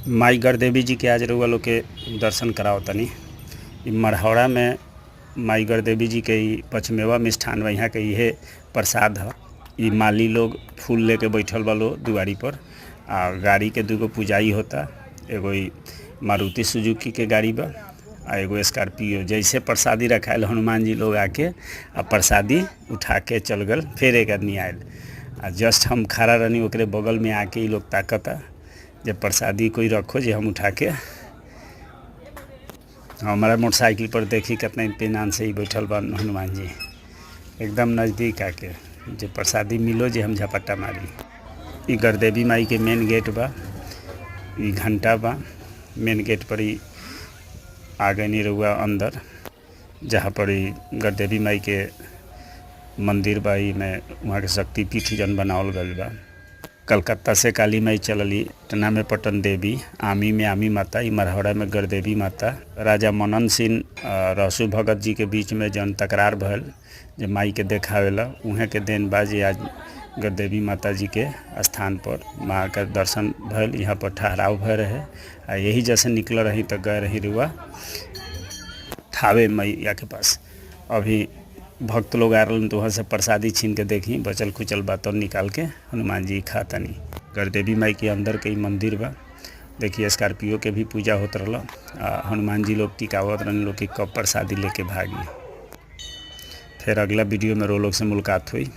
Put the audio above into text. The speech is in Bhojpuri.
माई गढ़देवी जी के आज रउआ लोग के दर्शन कराओ तनी। इ मढ़ौरा में माई गढ़देवी जी के पचमेवा मिष्ठान बा। यहाँ के इहे प्रसाद ह। इ माली लोग फूल लेके बैठल बा लो दुआरी पर आ गाड़ी के दूगो पुजाई होता। एगो मारुति सुजुकी के गाड़ी बा आ एगो स्कॉर्पियो। जैसे प्रसादी रखायल हनुमान जी लोग आके आ प्रसादी उठा के चल गल। फिर एक आदमी आयल आ जस्ट हम खड़ा रहनी ओकरे बगल में आके इ लोग ताकता जे प्रसादी कोई रखो जे हम उठा के। हमारा मोटरसाइकिल पर देखी कितना इत्मीनान से ही बैठल बा हनुमान जी एकदम नज़दीक आके जे प्रसादी मिलो जे हम झपट्टा मारी। इ गढ़देवी माई के मेन गेट बा। इ घंटा बा मेन गेट पर ही आगे नहीं रहुआ अंदर जहाँ पर ही गढ़देवी माई के मंदिर बा। में वहाँ के शक्तिपीठ जन बनावल गल बा। कलकत्ता से काली माई चलली, पटना में पटन देवी, आमी में आमी माता, इ मढ़ौरा में गढ़देवी माता। राजा मनन सिंह रसू भगत जी के बीच में जन तकरार भल जे माई के देखावेला उहे के देन बाजी आज गढ़देवी माता जी के स्थान पर माँ का दर्शन भल। यहाँ पर ठहराव भय रहे आ यही जैसे निकल रही तो गए रही रुआ थावे मैया के पास। अभी भक्त लोग आ रहे तो वहाँ से प्रसादी छीन के देखी बचल खुचल बात निकाल के हनुमान जी खातनी। गढ़देवी माई के अंदर के मंदिर बा। देखिए स्कॉर्पियो के भी पूजा होत रहा। हनुमान जी लोग टिकावत रहने लोग की कब प्रसादी लेके भागी। फिर अगला वीडियो में रो लोग से मुलाकात हुई।